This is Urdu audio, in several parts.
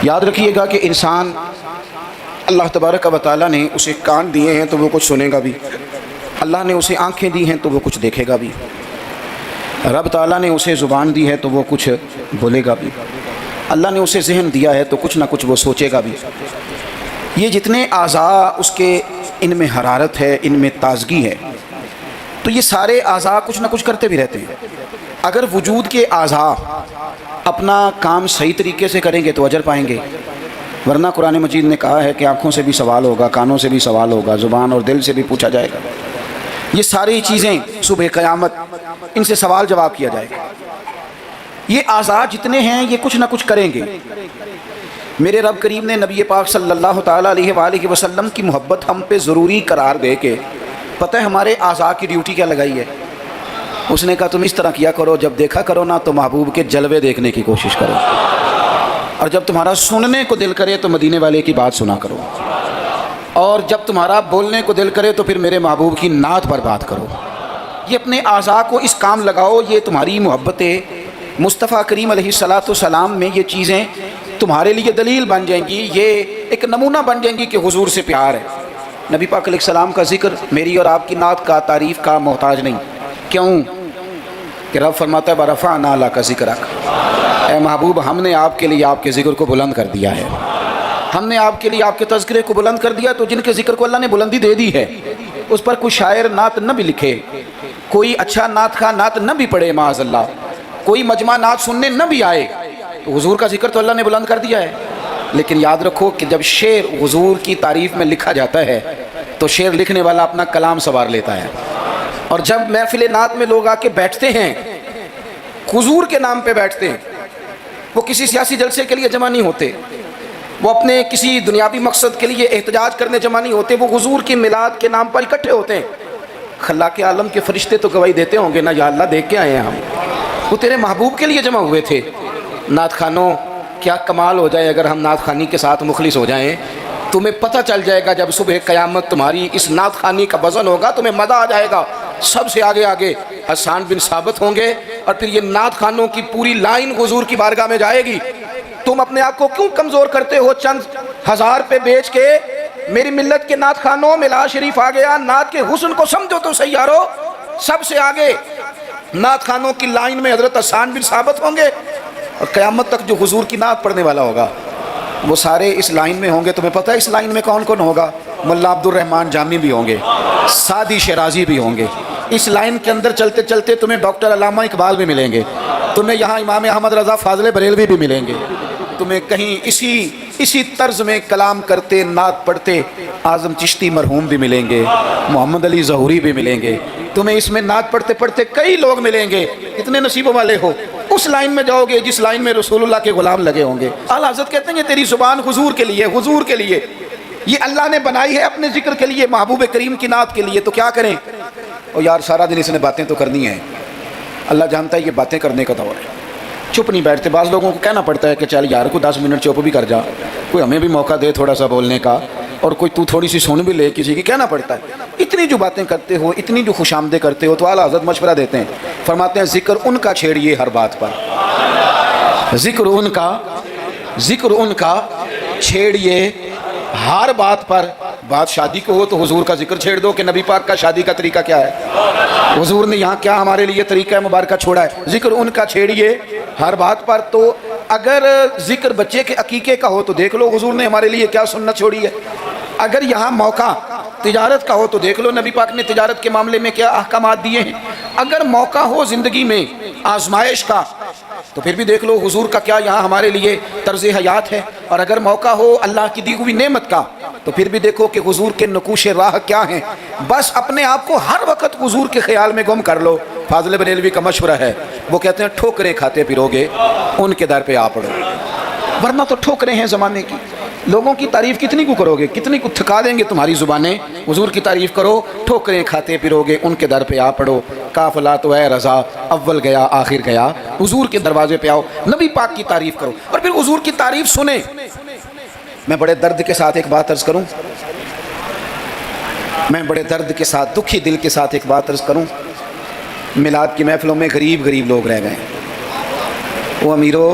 یاد رکھیے گا کہ انسان اللہ تبارک و تعالیٰ نے اسے کان دیے ہیں تو وہ کچھ سنے گا بھی، اللہ نے اسے آنکھیں دی ہیں تو وہ کچھ دیکھے گا بھی، رب تعالیٰ نے اسے زبان دی ہے تو وہ کچھ بولے گا بھی، اللہ نے اسے ذہن دیا ہے تو کچھ نہ کچھ وہ سوچے گا بھی۔ یہ جتنے اعضاء اس کے ان میں حرارت ہے، ان میں تازگی ہے، تو یہ سارے اعضاء کچھ نہ کچھ کرتے بھی رہتے ہیں۔ اگر وجود کے اعضاء اپنا کام صحیح طریقے سے کریں گے تو اجر پائیں گے، ورنہ قرآن مجید نے کہا ہے کہ آنکھوں سے بھی سوال ہوگا، کانوں سے بھی سوال ہوگا، زبان اور دل سے بھی پوچھا جائے گا۔ یہ ساری چیزیں صبح قیامت ان سے سوال جواب کیا جائے گا۔ یہ اعضاء جتنے ہیں یہ کچھ نہ کچھ کریں گے۔ میرے رب کریم نے نبی پاک صلی اللہ تعالیٰ علیہ وآلہ وسلم کی محبت ہم پہ ضروری قرار دے کے پتہ ہے ہمارے اعضاء کی ڈیوٹی کیا لگائی ہے؟ اس نے کہا تم اس طرح کیا کرو، جب دیکھا کرو نا تو محبوب کے جلوے دیکھنے کی کوشش کرو، اور جب تمہارا سننے کو دل کرے تو مدینے والے کی بات سنا کرو، اور جب تمہارا بولنے کو دل کرے تو پھر میرے محبوب کی نعت پر بات کرو۔ یہ اپنے اعضاء کو اس کام لگاؤ، یہ تمہاری محبت مصطفیٰ کریم علیہ السلام میں یہ چیزیں تمہارے لیے دلیل بن جائیں گی، یہ ایک نمونہ بن جائیں گی کہ حضور سے پیار ہے۔ نبی پاک علیہ السلام کا ذکر میری اور آپ کی نعت کا، تعریف کا محتاج نہیں۔ کیوں کہ رب فرماتا ہے وَرَفَعْنَا لَكَ ذِكْرَكَ، اے محبوب ہم نے آپ کے لیے آپ کے ذکر کو بلند کر دیا ہے، ہم نے آپ کے لیے آپ کے تذکرے کو بلند کر دیا۔ تو جن کے ذکر کو اللہ نے بلندی دے دی ہے اس پر کوئی شاعر نعت نہ بھی لکھے، کوئی اچھا نعت خواہ نعت نہ بھی پڑھے معاذ اللہ، کوئی مجمع نعت سننے نہ بھی آئے، تو حضور کا ذکر تو اللہ نے بلند کر دیا ہے۔ لیکن یاد رکھو کہ جب شعر حضور کی تعریف میں لکھا جاتا ہے تو شعر لکھنے والا اپنا کلام سنوار لیتا ہے، اور جب محفل نعت میں لوگ آ کے بیٹھتے ہیں حضور کے نام پہ بیٹھتے ہیں، وہ کسی سیاسی جلسے کے لیے جمع نہیں ہوتے، وہ اپنے کسی دنیاوی مقصد کے لیے احتجاج کرنے جمع نہیں ہوتے، وہ حضور کی میلاد کے نام پر اکٹھے ہوتے ہیں۔ خلاق عالم کے فرشتے تو گواہی دیتے ہوں گے نا، یا اللہ دیکھ کے آئے ہیں ہم، وہ تیرے محبوب کے لیے جمع ہوئے تھے۔ نعت خانوں کیا کمال ہو جائے اگر ہم نعت خوانی کے ساتھ مخلص ہو جائیں، تمہیں پتہ چل جائے گا جب صبح قیامت تمہاری اس نعت خوانی کا وزن ہوگا، تمہیں مزہ آ جائے گا۔ سب سے آگے آگے حسان بن ثابت ہوں گے، اور پھر یہ نعت خوانوں کی پوری لائن حضور کی بارگاہ میں جائے گی۔ تم اپنے آپ کو کیوں کمزور کرتے ہو؟ چند ہزار پہ بیچ کے میری ملت کے نعت خوانوں میں لا شریف آ گیا، نعت کے حسن کو سمجھو تو صحیح یارو۔ سب سے آگے نعت خوانوں کی لائن میں حضرت حسان بن ثابت ہوں گے، اور قیامت تک جو حضور کی نعت پڑھنے والا ہوگا وہ سارے اس لائن میں ہوں گے۔ تمہیں پتہ ہے اس لائن میں کون کون ہوگا؟ ملا عبد الرحمن جامی بھی ہوں گے، سعدی شیرازی بھی ہوں گے۔ اس لائن کے اندر چلتے چلتے تمہیں ڈاکٹر علامہ اقبال بھی ملیں گے، تمہیں یہاں امام احمد رضا فاضل بریلوی بھی ملیں گے، تمہیں کہیں اسی طرز میں کلام کرتے نعت پڑھتے اعظم چشتی مرحوم بھی ملیں گے، محمد علی ظہوری بھی ملیں گے، تمہیں اس میں نعت پڑھتے پڑھتے کئی لوگ ملیں گے۔ اتنے نصیب والے ہو اس لائن میں جاؤ گے جس لائن میں رسول اللہ کے غلام لگے ہوں گے۔ اعلیٰ حضرت کہتے ہیں کہ تیری زبان حضور کے لیے، حضور کے لیے، یہ اللہ نے بنائی ہے اپنے ذکر کے لیے، محبوب کریم کی نعت کے لیے، تو کیا کریں؟ اور یار سارا دن اس نے باتیں تو کرنی ہیں، اللہ جانتا ہے یہ باتیں کرنے کا دور ہے، چپ نہیں بیٹھتے۔ بعض لوگوں کو کہنا پڑتا ہے کہ چل یار کو 10 منٹ چپ بھی کر جا، کوئی ہمیں بھی موقع دے تھوڑا سا بولنے کا، اور کوئی تو تھوڑی سی سن بھی لے کسی کی، کہنا پڑتا ہے۔ اتنی جو باتیں کرتے ہو، اتنی جو خوش آمدیں کرتے ہو، تو اعلیٰ حضرت مشورہ دیتے ہیں، فرماتے ہیں ذکر ان کا چھیڑیے ہر بات پر، ذکر ان کا چھیڑیے ہر بات پر۔ بات شادی کو ہو تو حضور کا ذکر چھیڑ دو کہ نبی پاک کا شادی کا طریقہ کیا ہے، حضور نے یہاں کیا ہمارے لیے طریقہ مبارکہ چھوڑا ہے۔ ذکر ان کا چھیڑیے ہر بات پر۔ تو اگر ذکر بچے کے عقیقے کا ہو تو دیکھ لو حضور نے ہمارے لیے کیا سنت چھوڑی ہے۔ اگر یہاں موقع تجارت کا ہو تو دیکھ لو نبی پاک نے تجارت کے معاملے میں کیا احکامات دیے ہیں۔ اگر موقع ہو زندگی میں آزمائش کا تو پھر بھی دیکھ لو حضور کا کیا یہاں ہمارے لیے طرز حیات ہے۔ اور اگر موقع ہو اللہ کی دی ہوئی نعمت کا تو پھر بھی دیکھو کہ حضور کے نقوش راہ کیا ہیں۔ بس اپنے آپ کو ہر وقت حضور کے خیال میں گم کر لو۔ فاضل بریلوی کا مشورہ ہے، وہ کہتے ہیں ٹھوکریں کھاتے پھرو گے ان کے در پہ آ پڑو، ورنہ تو ٹھوکریں ہیں زمانے کی۔ لوگوں کی تعریف کتنی کو کرو گے، کتنی کو تھکا دیں گے تمہاری زبانیں۔ حضور کی تعریف کرو، ٹھوکریں کھاتے پھرو گے ان کے در پہ آ پڑو۔ قافلہ تو اے رضا اول گیا آخر گیا، حضور کے دروازے پہ آؤ، نبی پاک کی تعریف کرو، اور پھر حضور کی تعریف سنیں۔ میں بڑے درد کے ساتھ ایک بات عرض کروں، میں بڑے درد کے ساتھ، دکھی دل کے ساتھ ایک بات عرض کروں، میلاد کی محفلوں میں غریب لوگ رہ گئے۔ وہ امیروں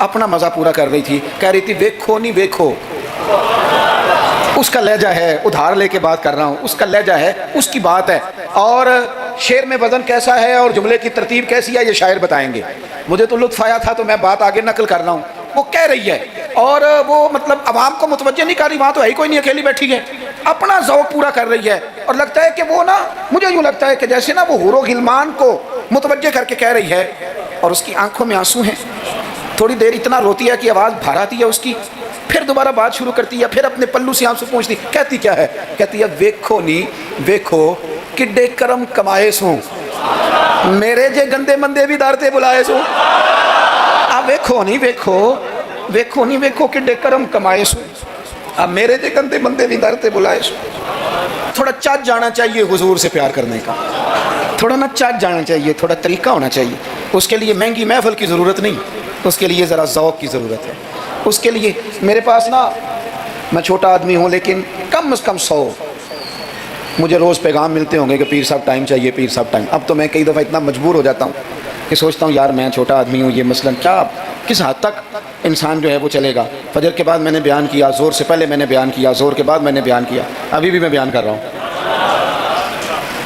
اپنا مزہ پورا کر رہی تھی، کہہ رہی تھی ویکھو نہیں ویکھو، اس کا لہجہ ہے، ادھار لے کے بات کر رہا ہوں، اس کا لہجہ ہے، اس کی بات ہے، اور شعر میں وزن کیسا ہے اور جملے کی ترتیب کیسی ہے یہ شاعر بتائیں گے۔ مجھے تو لطف آیا تھا تو میں بات آگے نقل کر رہا ہوں۔ وہ کہہ رہی ہے اور وہ مطلب عوام کو متوجہ نہیں کر رہی، وہاں تو ہے ہی کوئی نہیں، اکیلی بیٹھی ہے، اپنا ذوق پورا کر رہی ہے، اور لگتا ہے کہ وہ نا، مجھے یوں لگتا ہے کہ جیسے نا وہ حور و غلمان کو متوجہ کر کے کہہ رہی ہے، اور اس کی آنکھوں میں آنسو ہیں۔ تھوڑی دیر اتنا روتی ہے کہ آواز بھر آتی ہے اس کی، پھر دوبارہ بات شروع کرتی ہے، پھر اپنے پلو سے آنسو پہنچتی، کہتی کیا ہے؟ کہتی ہے ویکھو نہیں ویکھو کڈے کرم کمائے سوں، میرے جے گندے مندے بھی دارتے بلائے سوں۔ ویکھو نہیں ویکھو، ویکھو نہیں ویکھو کڈے کرم کمائے سوں، میرے جے گندے مندے بھی دارتے بلائے سوں۔ تھوڑا چاچ جانا چاہیے حضور سے پیار کرنے کا، تھوڑا نا چاچ جانا چاہیے، تھوڑا طریقہ ہونا چاہیے۔ اس کے لیے مہنگی محفل کی ضرورت نہیں، اس کے لیے ذرا ذوق کی ضرورت ہے۔ اس کے لیے میرے پاس نا، میں چھوٹا آدمی ہوں لیکن کم از کم 100 مجھے روز پیغام ملتے ہوں گے کہ پیر صاحب ٹائم چاہیے، پیر صاحب ٹائم۔ اب تو میں کئی دفعہ اتنا مجبور ہو جاتا ہوں کہ سوچتا ہوں یار میں چھوٹا آدمی ہوں، یہ مثلاً کیا کس حد تک انسان جو ہے وہ چلے گا۔ فجر کے بعد میں نے بیان کیا، زور سے پہلے میں نے بیان کیا، زور کے بعد میں نے بیان کیا، ابھی بھی میں بیان کر رہا ہوں۔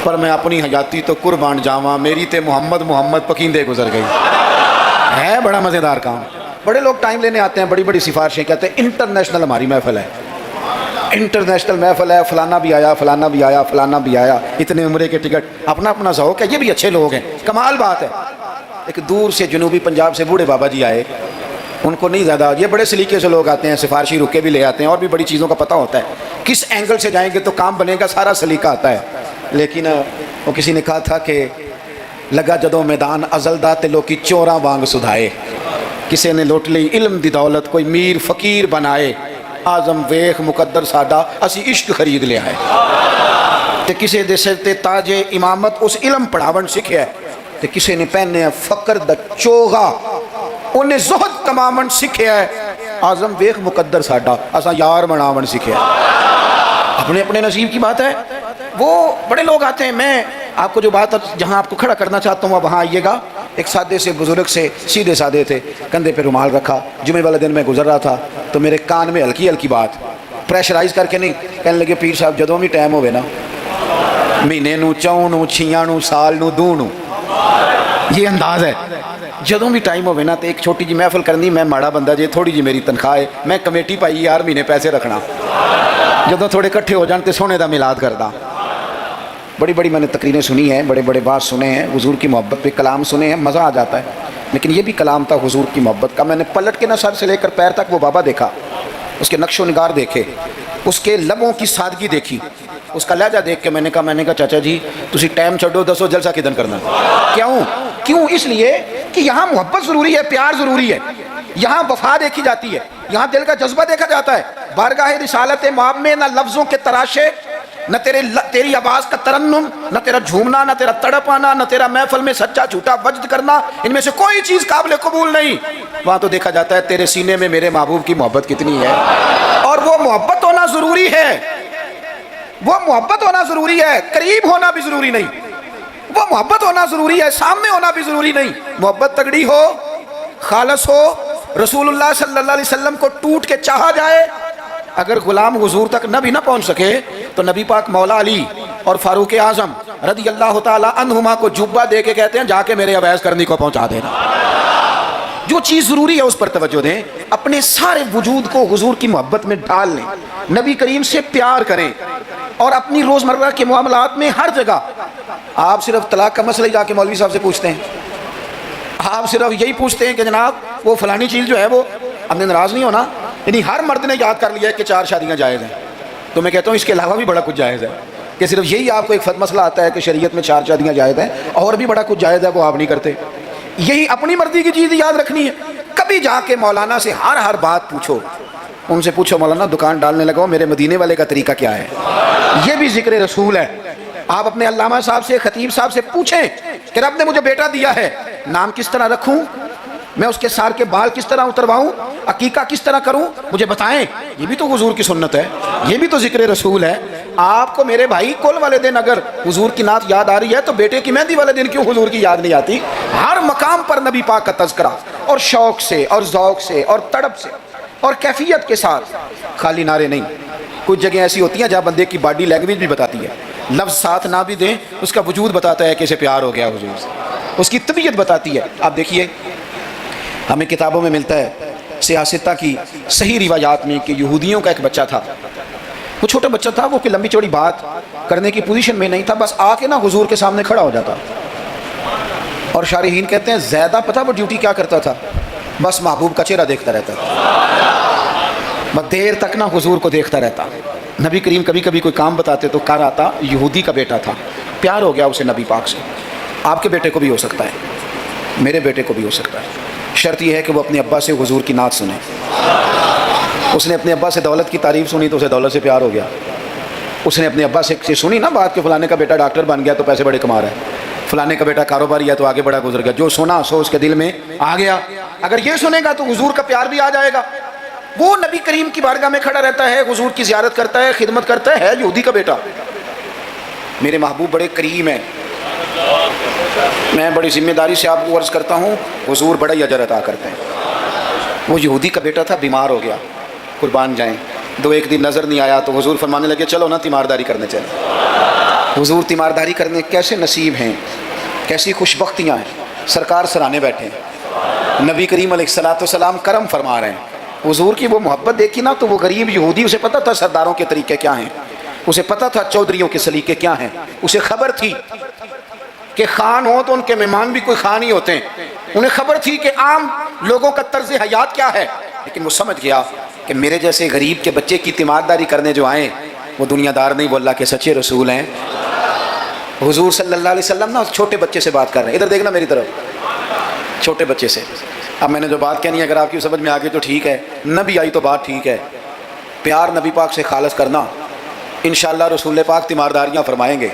پر میں اپنی حیاتی تو قربان جاواں، میری تے محمد محمد پکیندے گزر گئی۔ ہے بڑا مزیدار کام۔ بڑے لوگ ٹائم لینے آتے ہیں، بڑی بڑی سفارشیں، کہتے ہیں انٹرنیشنل ہماری محفل ہے، انٹرنیشنل محفل ہے، فلانا بھی آیا، فلانا بھی آیا، فلانا بھی آیا، اتنے عمرے کے ٹکٹ، اپنا اپنا ذوق ہے، یہ بھی اچھے لوگ ہیں، کمال بات ہے۔ ایک دور سے جنوبی پنجاب سے بوڑھے بابا جی آئے، ان کو نہیں زیادہ، یہ بڑے سلیقے سے لوگ آتے ہیں، سفارشی رکے بھی لے آتے ہیں، اور بھی بڑی چیزوں کا پتہ ہوتا ہے، کس اینگل سے جائیں گے تو کام بنے گا، سارا سلیقہ آتا ہے۔ لیکن وہ کسی نے کہا تھا کہ لگا جدوں میدان ازل دا تے لوکی چوراں وانگ سدھائے، کسی نے لوٹ لی علم دی دولت، کوئی میر فقیر بنائے، آزم ویخ مقدر ساڈا اسی عشق خرید لیا ہے۔ تے کسی دے سر تے تاج امامت اس علم پڑھاون سکھیا ہے، تے کسی نے پہنے فقر دا چوغا انہیں زہد کماون سکھیا ہے، آزم ویخ مقدر ساڈا اسا یار مناون سکھیا ہے۔ اپنے اپنے نصیب کی بات ہے۔ وہ بڑے لوگ آتے ہیں، میں آپ کو جو بات جہاں آپ کو کھڑا کرنا چاہتا ہوں وہاں آئیے گا۔ ایک سادے سے بزرگ سے، سیدھے سادے تھے، کندھے پہ رومال رکھا، جمعے والے دن میں گزر رہا تھا تو میرے کان میں ہلکی ہلکی بات، پریشرائز کر کے نہیں، کہنے لگے پیر صاحب جدوں بھی ٹائم ہوئے نا، مہینے نو، چون نو، چھیاں نو، سال نو، دو نو، یہ انداز ہے، جدوں بھی ٹائم ہوئے نا تو ایک چھوٹی جی محفل کرنی، میں ماڑا بندہ جی، تھوڑی جی میری تنخواہ ہے، میں کمیٹی پائی یار مہینے پیسے رکھنا، جدوں تھوڑے کٹھے ہو جان تے سونے دا میلاد کردا۔ بڑی بڑی میں نے تقریریں سنی ہیں، بڑے بڑے بات سنے ہیں، حضور کی محبت پہ کلام سنے ہیں، مزہ آ جاتا ہے، لیکن یہ بھی کلام تھا حضور کی محبت کا۔ میں نے پلٹ کے نہ سر سے لے کر پیر تک وہ بابا دیکھا، اس کے نقش و نگار دیکھے، اس کے لبوں کی سادگی دیکھی، اس کا لہجہ دیکھ کے میں نے کہا چاچا جی تسی ٹائم چھڈو، دسو جلسہ کدن کرنا؟ کیوں؟ اس لیے کہ یہاں محبت ضروری ہے، پیار ضروری ہے، یہاں وفا دیکھی جاتی ہے، یہاں دل کا جذبہ دیکھا جاتا ہے۔ بارگاہ رسالت مآب میں نہ لفظوں کے تراشے، نہ تیری آواز کا ترنم، نہ تیرا جھومنا، نہ تیرا تڑپ آنا، نہ تیرا محفل میں سچا جھوٹا وجد کرنا، ان میں سے کوئی چیز قابل قبول نہیں۔ وہاں تو دیکھا جاتا ہے تیرے سینے میں میرے محبوب کی محبت کتنی ہے، اور وہ محبت ہونا ضروری ہے، وہ محبت ہونا ضروری ہے، قریب ہونا بھی ضروری نہیں، وہ محبت ہونا ضروری ہے، سامنے ہونا بھی ضروری نہیں۔ محبت تگڑی ہو، خالص ہو، رسول اللہ صلی اللہ علیہ وسلم کو ٹوٹ کے چاہا جائے، اگر غلام حضور تک نبی نہ پہنچ سکے تو نبی پاک مولا علی اور فاروق اعظم رضی اللہ تعالی عنہما کو جبہ دے کے کہتے ہیں جا کے میرے اویس کرنی کو پہنچا دینا۔ جو چیز ضروری ہے اس پر توجہ دیں، اپنے سارے وجود کو حضور کی محبت میں ڈال لیں، نبی کریم سے پیار کریں، اور اپنی روزمرہ کے معاملات میں ہر جگہ آپ صرف طلاق کا مسئلہ جا کے مولوی صاحب سے پوچھتے ہیں، آپ صرف یہی پوچھتے ہیں کہ جناب وہ فلانی چیز جو ہے وہ، ہم نے ناراض نہیں ہونا، یعنی ہر مرد نے یاد کر لیا ہے کہ 4 شادیاں جائز ہیں، تو میں کہتا ہوں اس کے علاوہ بھی بڑا کچھ جائز ہے، کہ صرف یہی آپ کو ایک مسئلہ آتا ہے کہ شریعت میں 4 شادیاں جائز ہیں، اور بھی بڑا کچھ جائز ہے وہ آپ نہیں کرتے، یہی اپنی مرضی کی چیز یاد رکھنی ہے۔ کبھی جا کے مولانا سے ہر بات پوچھو، ان سے پوچھو مولانا دکان ڈالنے لگا میرے مدینے والے کا طریقہ کیا ہے، یہ بھی ذکر رسول ہے۔ آپ اپنے علامہ صاحب سے، خطیب صاحب سے پوچھیں کہ رب نے مجھے بیٹا دیا ہے، نام کس طرح رکھوں، میں اس کے سار کے بال کس طرح اترواؤں، عقیقہ کس طرح کروں، مجھے بتائیں۔ یہ بھی تو حضور کی سنت ہے، یہ بھی تو ذکر رسول ہے۔ آپ کو میرے بھائی کل والے دن اگر حضور کی نعت یاد آ رہی ہے تو بیٹے کی مہندی والے دن کیوں حضور کی یاد نہیں آتی؟ ہر مقام پر نبی پاک کا تذکرہ، اور شوق سے اور ذوق سے اور تڑپ سے اور کیفیت کے ساتھ، خالی نعرے نہیں۔ کچھ جگہیں ایسی ہوتی ہیں جہاں بندے کی باڈی لینگویج بھی بتاتی ہے، لفظ ساتھ نہ بھی دیں اس کا وجود بتاتا ہے کہ اسے پیار ہو گیا حضور سے، اس کی طبیعت بتاتی ہے۔ آپ دیکھیے ہمیں کتابوں میں ملتا ہے سیاستہ کی صحیح روایات میں کہ یہودیوں کا ایک بچہ تھا، وہ چھوٹا بچہ تھا، وہ کوئی لمبی چوڑی بات کرنے کی پوزیشن میں نہیں تھا، بس آ کے نا حضور کے سامنے کھڑا ہو جاتا۔ اور شارحین کہتے ہیں زیادہ پتہ وہ ڈیوٹی کیا کرتا تھا، بس محبوب کا چہرہ دیکھتا رہتا تھا، بس دیر تک نا حضور کو دیکھتا رہتا۔ نبی کریم کبھی کبھی کوئی کام بتاتے تو کر آتا، یہودی کا بیٹا تھا، پیار ہو گیا اسے نبی پاک سے۔ آپ کے بیٹے کو بھی ہو سکتا ہے، میرے بیٹے کو بھی ہو سکتا ہے، شرط یہ ہے کہ وہ اپنے ابا سے حضور کی نعت سنے۔ اس نے اپنے ابا سے دولت کی تعریف سنی تو اسے دولت سے پیار ہو گیا۔ اس نے اپنے ابا سے سنی نا بات کہ فلانے کا بیٹا ڈاکٹر بن گیا تو پیسے بڑے کما رہا ہے، فلانے کا بیٹا کاروباری ہے تو آگے بڑا گزر گیا، جو سنا سو اس کے دل میں آ گیا۔ اگر یہ سنے گا تو حضور کا پیار بھی آ جائے گا۔ وہ نبی کریم کی بارگاہ میں کھڑا رہتا ہے، حضور کی زیارت کرتا ہے، خدمت کرتا ہے یہودی کا بیٹا۔ میرے محبوب بڑے کریم ہیں، میں بڑی ذمہ داری سے آپ کو عرض کرتا ہوں، حضور بڑا ہی اجر عطا کرتے ہیں۔ وہ یہودی کا بیٹا تھا، بیمار ہو گیا، قربان جائیں، دو ایک دن نظر نہیں آیا تو حضور فرمانے لگے چلو نا تیمارداری کرنے چلے۔ حضور تیمارداری کرنے کیسے نصیب ہیں، کیسی خوش بختیاں ہیں، سرکار سرانے بیٹھے ہیں، نبی کریم علیہ الصلوۃ والسلام کرم فرما رہے ہیں۔ حضور کی وہ محبت دیکھی نا تو وہ غریب یہودی، اسے پتہ تھا سرداروں کے طریقے کیا ہیں، اسے پتہ تھا چودھریوں کے سلیقے کیا ہیں، اسے خبر تھی کہ خان ہو تو ان کے مہمان بھی کوئی خان ہی ہوتے ہیں، انہیں خبر تھی کہ عام لوگوں کا طرز حیات کیا ہے، لیکن وہ سمجھ گیا کہ میرے جیسے غریب کے بچے کی تیمارداری کرنے جو آئیں وہ دنیا دار نہیں، وہ اللہ کے سچے رسول ہیں۔ حضور صلی اللہ علیہ وسلم نا اس چھوٹے بچے سے بات کر رہے ہیں، ادھر دیکھنا میری طرف، چھوٹے بچے سے۔ اب میں نے جو بات کہنی ہے اگر آپ کی سمجھ میں آ گئی تو ٹھیک ہے، نہ بھی آئی تو بات ٹھیک ہے۔ پیار نبی پاک سے خالص کرنا، انشاءاللہ رسول پاک تیمارداریاں فرمائیں گے،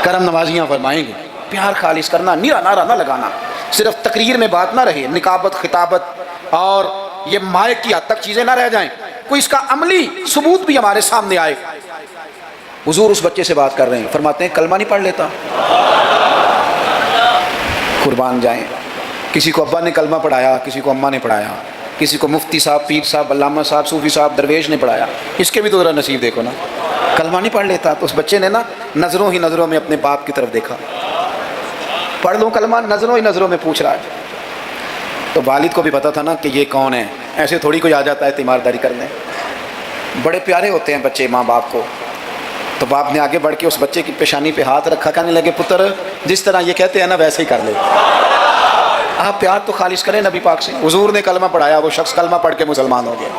کرم نوازیاں فرمائیں گے۔ پیار خالص کرنا، نیرا نعرہ نہ لگانا، صرف تقریر میں بات نہ رہے، نکابت خطابت اور یہ مائک کی حد تک چیزیں نہ رہ جائیں، کوئی اس کا عملی ثبوت بھی ہمارے سامنے آئے۔ حضور اس بچے سے بات کر رہے ہیں، فرماتے ہیں کلمہ نہیں پڑھ لیتا؟ قربان جائیں، کسی کو ابا نے کلمہ پڑھایا، کسی کو اماں نے پڑھایا، کسی کو مفتی صاحب، پیر صاحب، علامہ صاحب، صوفی صاحب، درویش نے پڑھایا، اس کے بھی تو ذرا نصیب دیکھو نا، کلمہ نہیں پڑھ لیتا۔ تو اس بچے نے نا نظروں ہی نظروں میں اپنے باپ کی طرف دیکھا، پڑھ لوں کلمہ، نظروں ہی نظروں میں پوچھ رہا ہے۔ تو والد کو بھی پتا تھا نا کہ یہ کون ہے، ایسے تھوڑی کوئی آ جاتا ہے تیمارداری کرنے، بڑے پیارے ہوتے ہیں بچے ماں باپ کو۔ تو باپ نے آگے بڑھ کے اس بچے کی پیشانی پہ ہاتھ رکھا، کہنے لگے پتر جس طرح یہ کہتے ہیں نا ویسے ہی کر لے، آپ پیار تو خالص کریں نبی پاک سے۔ حضور نے کلمہ پڑھایا، وہ شخص کلمہ پڑھ کے مسلمان ہو گیا،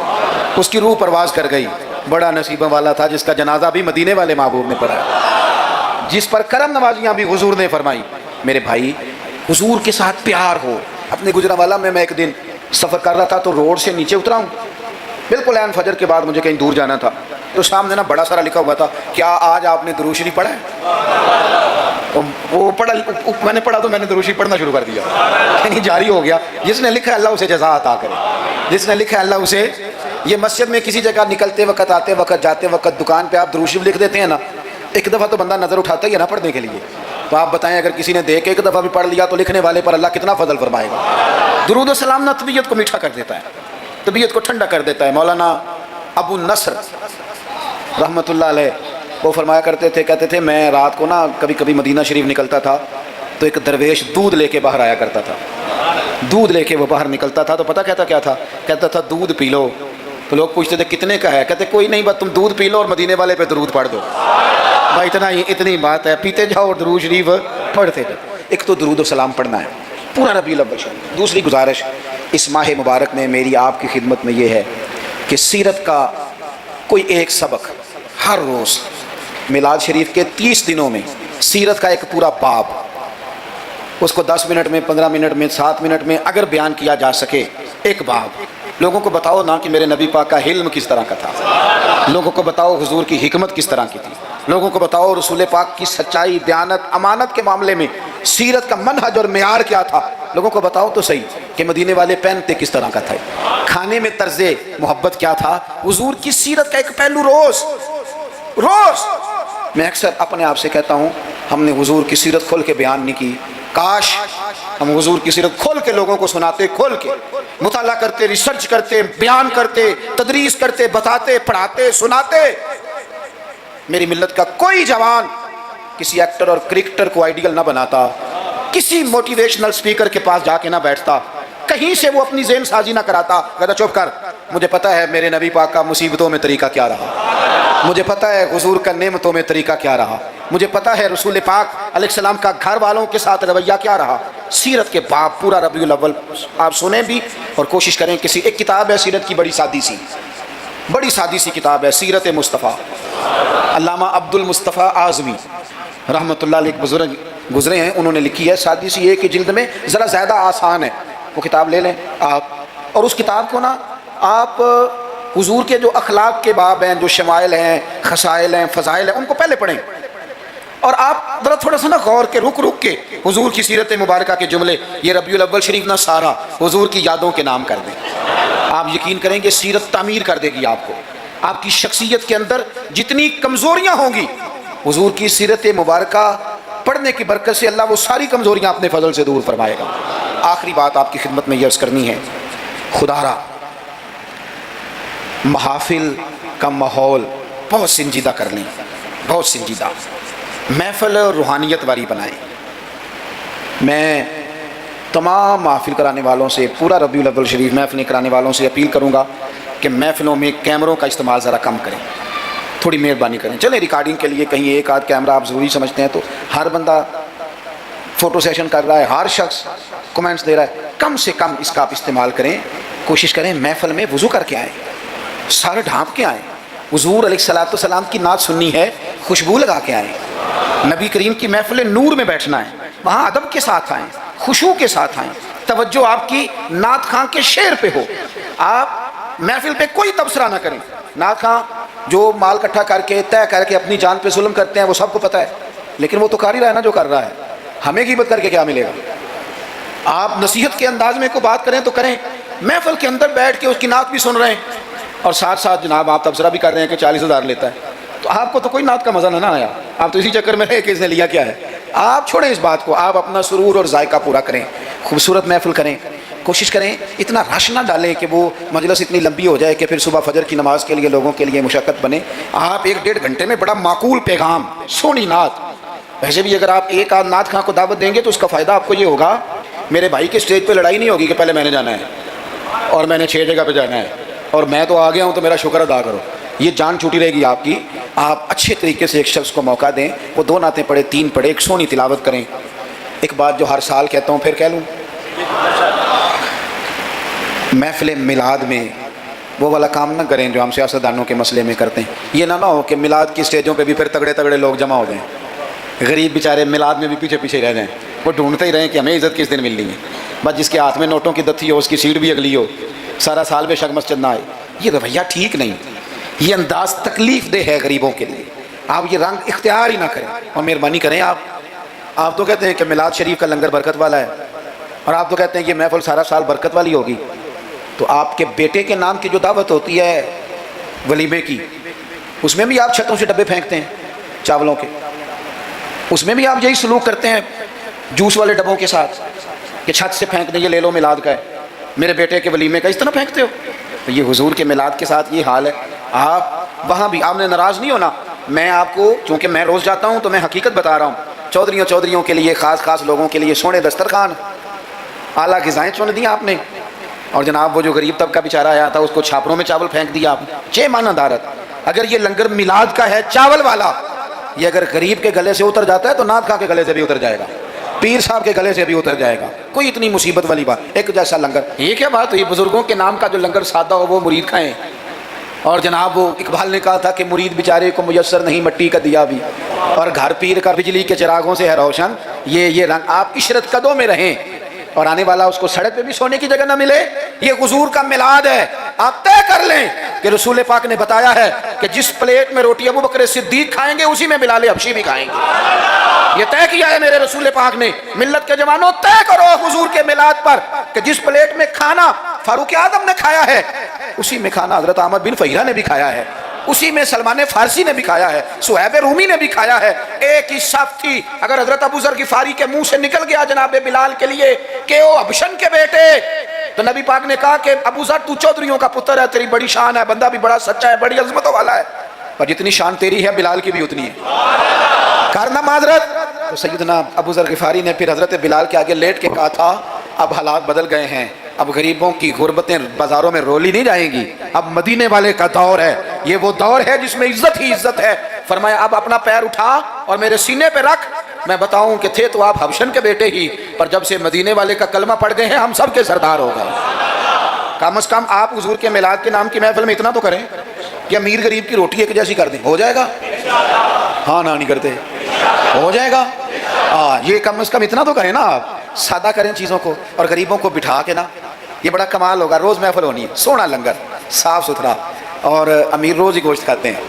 اس کی روح پرواز کر گئی۔ بڑا نصیبہ والا تھا جس کا جنازہ بھی مدینے والے محبوب نے پڑھایا، جس پر کرم نوازیاں بھی حضور نے فرمائی۔ میرے بھائی حضور کے ساتھ پیار ہو۔ اپنے گجرانوالہ میں ایک دن سفر کر رہا تھا تو روڈ سے نیچے اترا ہوں، بالکل عین فجر کے بعد مجھے کہیں دور جانا تھا، تو سامنے نا بڑا سارا لکھا ہوا تھا کیا آج آپ نے درود شریف پڑھا ہے؟ وہ پڑھا، میں نے پڑھا تو میں نے درود شریف پڑھنا شروع کر دیا، یعنی جاری ہو گیا۔ جس نے لکھا ہے اللہ اسے جزا عطا کرے، جس نے لکھا ہے اللہ اسے۔ یہ مسجد میں کسی جگہ نکلتے وقت، آتے وقت، جاتے وقت، دکان پہ آپ درود شریف لکھ دیتے ہیں نا، ایک دفعہ تو بندہ نظر اٹھاتا ہی ہے نا پڑھنے کے لیے، تو آپ بتائیں اگر کسی نے دیکھ کے ایک دفعہ بھی پڑھ لیا تو لکھنے والے پر اللہ کتنا فضل فرمائے گا۔ درود و سلام نا طبیعت کو میٹھا کر دیتا ہے، طبیعت کو ٹھنڈا کر دیتا ہے۔ مولانا ابو نصر رحمۃ اللہ علیہ وہ فرمایا کرتے تھے، کہتے تھے میں رات کو نا کبھی کبھی مدینہ شریف نکلتا تھا تو ایک درویش دودھ لے کے باہر آیا کرتا تھا، دودھ لے کے وہ باہر نکلتا تھا تو پتہ کہتا کیا تھا؟ کہتا تھا دودھ پی لو۔ تو لوگ پوچھتے تھے کتنے کا ہے؟ کہتے کوئی نہیں، بس تم دودھ پی لو اور مدینے والے پہ درود پڑھ دو، بھائی اتنی بات ہے، پیتے جاؤ اور درود شریف پڑھتے جاؤ۔ ایک تو درود و سلام پڑھنا ہے پورا ربیع الاول شریف۔ دوسری گزارش اس ماہ مبارک میں میری آپ کی خدمت میں یہ ہے کہ سیرت کا کوئی ایک سبق ہر روز، میلاد شریف کے 30 دنوں میں سیرت کا ایک پورا باب، اس کو 10 منٹ میں، 15 منٹ میں، 7 منٹ میں اگر بیان کیا جا سکے، ایک باب لوگوں کو بتاؤ نا کہ میرے نبی پاک کا حلم کس طرح کا تھا، لوگوں کو بتاؤ حضور کی حکمت کس طرح کی تھی۔ لوگوں کو بتاؤ رسول پاک کی سچائی، دیانت، امانت کے معاملے میں سیرت کا منہج اور معیار کیا تھا، لوگوں کو بتاؤ تو صحیح کہ مدینے والے پہنتے کس طرح کا تھا، کھانے میں طرز محبت کیا تھا، حضور کی سیرت کا ایک پہلو روز میں اکثر اپنے آپ سے کہتا ہوں ہم نے حضور کی سیرت کھول کے بیان نہیں کی، کاش ہم حضور کی سیرت کھول کے لوگوں کو سناتے، کھول کے مطالعہ کرتے، ریسرچ کرتے، بیان کرتے، تدریس کرتے، بتاتے، پڑھاتے، سناتے۔ میری ملت کا کوئی جوان کسی ایکٹر اور کرکٹر کو آئیڈیل نہ بناتا، کسی موٹیویشنل سپیکر کے پاس جا کے نہ بیٹھتا، کہیں سے وہ اپنی ذہن سازی نہ کراتا، کہتا چپ کر، مجھے پتا ہے میرے نبی پاک کا مصیبتوں میں طریقہ کیا رہا، مجھے پتا ہے حضور کا نعمتوں میں طریقہ کیا رہا، مجھے پتا ہے رسول پاک علیہ السلام کا گھر والوں کے ساتھ رویہ کیا رہا۔ سیرت کے باب پورا ربیع الاول آپ سنیں بھی اور کوشش کریں، کسی ایک کتاب ہے سیرت کی بڑی سادی سی کتاب ہے، سیرت مصطفیٰ، علامہ عبد المصطفیٰ اعظمی رحمۃ اللہ علیہ، ایک بزرگ گزرے ہیں، انہوں نے لکھی ہے، سادی سی ایک ہی جلد میں، ذرا زیادہ آسان ہے، وہ کتاب لے لیں آپ، اور اس کتاب کو نا آپ حضور کے جو اخلاق کے باب ہیں، جو شمائل ہیں، خصائل ہیں، فضائل ہیں، ان کو پہلے پڑھیں، اور آپ ذرا تھوڑا سا نا غور کے رک کے حضور کی سیرت مبارکہ کے جملے، یہ ربیع الاول شریف نہ سارا حضور کی یادوں کے نام کر دیں، آپ یقین کریں کہ سیرت تعمیر کر دے گی آپ کو، آپ کی شخصیت کے اندر جتنی کمزوریاں ہوں گی حضور کی سیرت مبارکہ پڑھنے کی برکت سے اللہ وہ ساری کمزوریاں اپنے فضل سے دور فرمائے گا۔ آخری بات آپ کی خدمت میں یہ عرض کرنی ہے، خدا را محافل کا ماحول بہت سنجیدہ کر لیں، بہت سنجیدہ، محفل روحانیت والی بنائیں۔ میں تمام محافل کرانے والوں سے، پورا ربیع الاول شریف محفلیں کرانے والوں سے اپیل کروں گا کہ محفلوں میں کیمروں کا استعمال ذرا کم کریں، تھوڑی مہربانی کریں۔ چلیں ریکارڈنگ کے لیے کہیں ایک آدھ کیمرہ آپ ضروری سمجھتے ہیں تو ہر بندہ فوٹو سیشن کر رہا ہے، ہر شخص کومنٹس دے رہا ہے، کم سے کم اس کا آپ استعمال کریں، کوشش کریں محفل میں وضو کر کے آئیں، سارے ڈھانپ کے آئیں، حضور علیہ السلام کی نعت سننی ہے، خوشبو لگا کے آئیں، نبی کریم کی محفل نور میں بیٹھنا ہے، وہاں ادب کے ساتھ آئیں، خشوع کے ساتھ آئیں، توجہ آپ کی نعت خان کے شعر پہ ہو، آپ محفل پہ کوئی تبصرہ نہ کریں۔ نعت خان جو مال اکٹھا کر کے طے کر کے اپنی جان پہ ظلم کرتے ہیں وہ سب کو پتہ ہے، لیکن وہ تو کر ہی رہا ہے نا جو کر رہا ہے، ہمیں غیبت کر کے کیا ملے گا؟ آپ نصیحت کے انداز میں کوئی بات کریں تو کریں، محفل کے اندر بیٹھ کے اس کی نعت بھی سن رہے ہیں اور ساتھ ساتھ جناب آپ تبصرہ بھی کر رہے ہیں کہ 40,000 لیتا ہے، تو آپ کو تو کوئی نعت کا مزہ نہ آیا، آپ تو اسی چکر میں رہے کہ اس نے لیا کیا ہے۔ آپ چھوڑیں اس بات کو، آپ اپنا سرور اور ذائقہ پورا کریں، خوبصورت محفل کریں، کوشش کریں اتنا رش نہ ڈالیں کہ وہ مجلس اتنی لمبی ہو جائے کہ پھر صبح فجر کی نماز کے لیے لوگوں کے لیے مشقت بنے۔ آپ 1-1.5 گھنٹے میں بڑا معقول پیغام، سونی نعت، ویسے بھی اگر آپ ایک آدھ نعت خاں کو دعوت دیں گے تو اس کا فائدہ آپ کو یہ ہوگا، میرے بھائی کے اسٹیج پہ لڑائی نہیں ہوگی کہ پہلے میں نے جانا ہے اور میں نے 6 جگہ پہ جانا ہے اور میں تو آ گیا ہوں تو میرا شکر ادا کرو، یہ جان چھوٹی رہے گی آپ کی۔ آپ اچھے طریقے سے ایک شخص کو موقع دیں، وہ 2 نعتیں پڑھے، 3 پڑھے، ایک سونی تلاوت کریں۔ ایک بات جو ہر سال کہتا ہوں پھر کہہ لوں، محفل میلاد میں وہ والا کام نہ کریں جو ہم سیاستدانوں کے مسئلے میں کرتے ہیں، یہ نہ ہو کہ میلاد کی اسٹیجوں پہ بھی پھر تگڑے تگڑے لوگ جمع ہو جائیں، غریب بیچارے میلاد میں بھی پیچھے پیچھے رہ جائیں، وہ ڈھونڈتے ہی رہیں کہ ہمیں عزت کس دن ملنی ہے، بس جس کے ہاتھ میں نوٹوں کی دتھی ہو اس کی سیٹ بھی اگلی ہو، سارا سال بے شک مسجد نہ آئے، یہ رویہ ٹھیک نہیں، یہ انداز تکلیف دہ ہے غریبوں کے لیے، آپ یہ رنگ اختیار ہی نہ کریں، اور مہربانی کریں۔ آپ تو کہتے ہیں کہ میلاد شریف کا لنگر برکت والا ہے، اور آپ تو کہتے ہیں کہ محفل سارا سال برکت والی ہوگی، تو آپ کے بیٹے کے نام کی جو دعوت ہوتی ہے ولیمے کی، اس میں بھی آپ چھتوں سے ڈبے پھینکتے ہیں چاولوں کے، اس میں بھی آپ یہی سلوک کرتے ہیں جوس والے ڈبوں کے ساتھ کہ چھت سے پھینک دیں، یہ لے لو میلاد کا ہے، میرے بیٹے کے ولیمے کا اس طرح پھینکتے ہو، تو یہ حضور کے میلاد کے ساتھ یہ حال ہے۔ آپ وہاں بھی آپ نے ناراض نہیں ہونا، میں آپ کو چونکہ میں روز جاتا ہوں تو میں حقیقت بتا رہا ہوں، چودھریوں کے لیے، خاص لوگوں کے لیے سونے دسترخوان، اعلیٰ غذائیں چن دی آپ نے، اور جناب وہ جو غریب طبقہ بیچارہ آیا تھا اس کو چھاپروں میں چاول پھینک دیا آپ نے، چھ معنی دارت۔ اگر یہ لنگر میلاد کا ہے چاول والا، یہ اگر غریب کے گلے سے اتر جاتا ہے تو نعت خواں کے گلے سے بھی اتر جائے گا، پیر صاحب کے گلے سے بھی اتر جائے گا، کوئی اتنی مصیبت والی بات، ایک جیسا لنگر، یہ کیا بات ہوئی؟ بزرگوں کے نام کا جو لنگر سادہ ہو وہ مرید کھائیں، اور جناب وہ اقبال نے کہا تھا کہ مرید بیچارے کو میسر نہیں مٹی کا دیا بھی، اور گھر پیر کا بجلی کے چراغوں سے ہے روشن، یہ رنگ۔ آپ عشرت قدوں میں رہیں، اور آنے والا اس کو سڑک پہ بھی سونے کی جگہ نہ ملے. یہ حضور کا میلاد ہے. آپ طے کر لیں کہ رسول پاک نے بتایا ہے کہ جس پلیٹ میں روٹی ابو بکر صدیق کھائیں گے اسی میں بلال حبشی بھی کھائیں گے. یہ طے کیا ہے میرے رسول پاک نے. ملت کے جوانوں طے کرو حضور کے میلاد پر کہ جس پلیٹ میں کھانا فاروق اعظم نے کھایا ہے اسی میں کھانا حضرت احمد بن فہیرہ نے بھی کھایا ہے, اسی میں سلمان فارسی نے بھی کھایا ہے, صہیب رومی نے بھی کھایا ہے. ایک ہی صف تھی. اگر حضرت ابو ذر غفاری کے منہ سے نکل گیا جناب بلال کے لیے کہ او حبشن کے بیٹے, تو نبی پاک نے کہا کہ ابو ذر تو چودھریوں کا پتر ہے, تیری بڑی شان ہے, بندہ بھی بڑا سچا ہے, بڑی عظمتوں والا ہے, پر جتنی شان تیری ہے بلال کی بھی اتنی ہے. کرنا معذرت. تو سیدنا ابو ذر غفاری نے پھر حضرت بلال کے آگے لیٹ کے کہا تھا اب حالات بدل گئے ہیں, اب غریبوں کی غربتیں بازاروں میں رولی نہیں جائیں گی, اب مدینے والے کا دور ہے, یہ وہ دور ہے جس میں عزت ہی عزت ہے. فرمایا اب اپنا پیر اٹھا اور میرے سینے پہ رکھ, میں بتاؤں کہ تھے تو آپ حبشن کے بیٹے ہی, پر جب سے مدینے والے کا کلمہ پڑھ گئے ہیں ہم سب کے سردار ہو گئے. کم از کم آپ حضور کے میلاد کے نام کی محفل میں اتنا تو کریں کہ امیر غریب کی روٹی ایک جیسی کر دیں. ہو جائے گا؟ ہاں نہ نہیں کرتے, ہو جائے گا. یہ کم از کم اتنا تو کریں نا, آپ سادہ کریں چیزوں کو اور غریبوں کو بٹھا کے نا, یہ بڑا کمال ہوگا. روز محفل ہونی ہے, سونا لنگر, صاف ستھرا, اور امیر روز ہی گوشت کھاتے ہیں.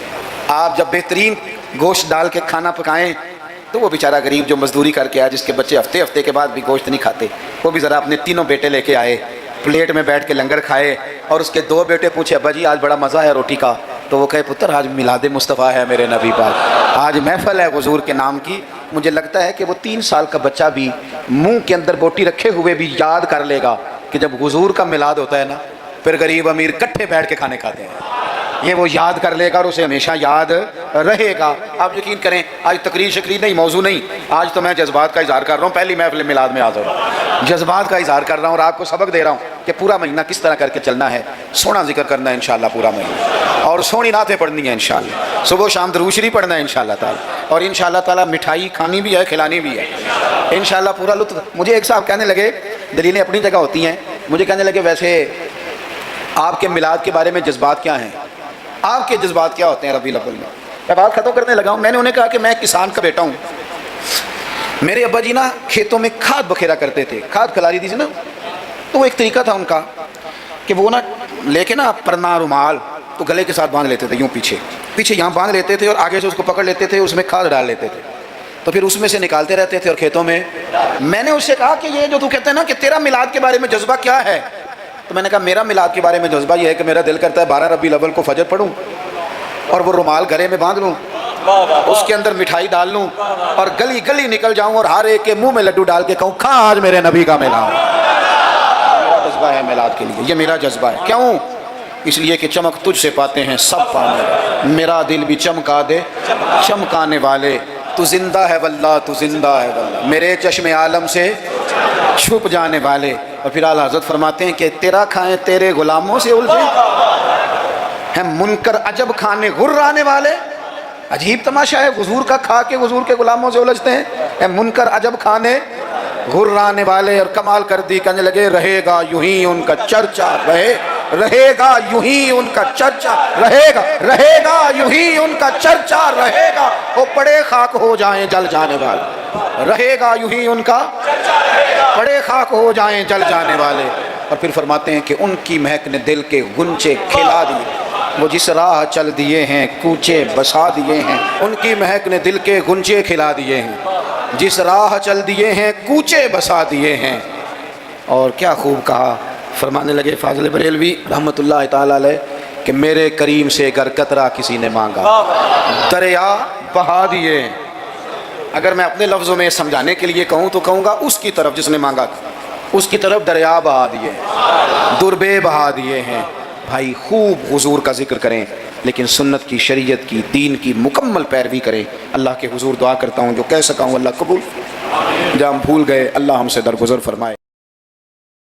آپ جب بہترین گوشت ڈال کے کھانا پکائیں تو وہ بیچارہ غریب جو مزدوری کر کے آیا, جس کے بچے ہفتے ہفتے کے بعد بھی گوشت نہیں کھاتے, وہ بھی ذرا اپنے تینوں بیٹے لے کے آئے, پلیٹ میں بیٹھ کے لنگر کھائے, اور اس کے دو بیٹے پوچھے ابا جی آج بڑا مزہ ہے روٹی کا, تو وہ کہے پتر آج میلاد مصطفیٰ ہے میرے نبی پاک, آج محفل ہے حضور کے نام کی. مجھے لگتا ہے کہ وہ 3 سال کا بچہ بھی منہ کے اندر بوٹی رکھے ہوئے بھی یاد کر لے گا کہ جب حضور کا میلاد ہوتا ہے نا پھر غریب امیر کٹھے بیٹھ کے کھانے کھاتے ہیں. یہ وہ یاد کر لے گا اور اسے ہمیشہ یاد رہے گا. آپ یقین کریں آج تقریر شکریر نہیں, موضوع نہیں, آج تو میں جذبات کا اظہار کر رہا ہوں. پہلی محفل میلاد میں حاضر ہوں, جذبات کا اظہار کر رہا ہوں اور آپ کو سبق دے رہا ہوں کہ پورا مہینہ کس طرح کر کے چلنا ہے. سونا ذکر کرنا ہے انشاءاللہ پورا مہینہ, اور سونی نعتیں پڑھنی ہیں انشاءاللہ, صبح و شام درود شریف پڑھنا ہے انشاءاللہ تعالی, اور انشاءاللہ تعالی مٹھائی کھانی بھی ہے, کھلانی بھی ہے انشاءاللہ پورا لطف. مجھے ایک صاحب کہنے لگے, دلیلیں اپنی جگہ ہوتی ہیں, مجھے کہنے لگے ویسے آپ کے میلاد کے بارے میں جذبات کیا ہیں, آپ کے جذبات کیا ہوتے ہیں ربیع الاول میں. میں بات ختم کرنے لگا ہوں. میں نے انہیں کہا کہ میں کسان کا بیٹا ہوں. میرے ابا جی نا کھیتوں میں کھاد بکھیرا کرتے تھے, کھاد کھلاری دی تھی نا, تو وہ ایک طریقہ تھا ان کا کہ وہ نا لے کے نا پرنا رومال تو گلے کے ساتھ باندھ لیتے تھے, یوں پیچھے یہاں باندھ لیتے تھے اور آگے سے اس کو پکڑ لیتے تھے, اس میں کھاد ڈال لیتے تھے, تو پھر اس میں سے نکالتے رہتے تھے اور کھیتوں میں. میں نے اس سے کہا کہ یہ جو تو کہتے ہیں نا کہ تیرا میلاد کے بارے میں جذبہ کیا ہے, تو میں نے کہا میرا میلاد کے بارے میں جذبہ یہ ہے کہ میرا دل کرتا ہے 12 ربیع الاول کو فجر پڑھوں اور وہ رومال گلے میں باندھ لوں, اس کے اندر مٹھائی ڈال لوں اور گلی گلی نکل جاؤں اور ہر ایک کے منہ میں لڈو ڈال کے کہوں کھا آج میرے نبی کا میلاد. میرا جذبہ ہے میلاد کے لیے, یہ میرا جذبہ ہے. کیوں؟ اس لیے کہ چمک تجھ سے پاتے ہیں سب پانے, میرا دل بھی چمکا دے چمکانے والے, تو زندہ ہے واللہ تو زندہ ہے واللہ, میرے چشم عالم سے چھپ جانے والے. اور پھر اعلیٰ حضرت فرماتے ہیں کہ تیرا کھائیں تیرے غلاموں سے الجھے ہیں منکر عجب کھانے غرانے والے. عجیب تماشا ہے, حضور کا کھا کے حضور کے غلاموں سے الجھتے ہیں. اے منکر عجب کھانے غرانے والے. اور کمال کر دی, کہنے لگے رہے گا یوں ہی ان کا چرچا, رہے گا یوں ہی ان کا چرچا, رہے گا یوں ہی ان کا چرچا رہے گا, وہ پڑے خاک ہو جائیں جل جانے والے, رہے گا یوں ہی ان کا پڑے خاک ہو جائیں جل جانے والے. اور پھر فرماتے ہیں کہ ان کی مہک نے دل کے گنچے کھلا دیے, وہ جس راہ چل دیے ہیں کوچے بسا دیے ہیں, ان کی مہک نے دل کے گنچے کھلا دیے ہیں, جس راہ چل دیے ہیں کوچے بسا دیے ہیں. اور کیا خوب کہا, فرمانے لگے فاضل بریلوی رحمۃ اللہ تعالی علیہ کہ میرے کریم سے اگر قطرہ کسی نے مانگا دریا بہا دیے. اگر میں اپنے لفظوں میں سمجھانے کے لیے کہوں تو کہوں گا اس کی طرف جس نے مانگا, اس کی طرف دریا بہا دیے, دربے بہا دیے ہیں. بھائی خوب حضور کا ذکر کریں, لیکن سنت کی, شریعت کی, دین کی مکمل پیروی کریں. اللہ کے حضور دعا کرتا ہوں جو کہہ سکا ہوں اللہ قبول, جہاں ہم بھول گئے اللہ ہم سے درگزر فرمائے.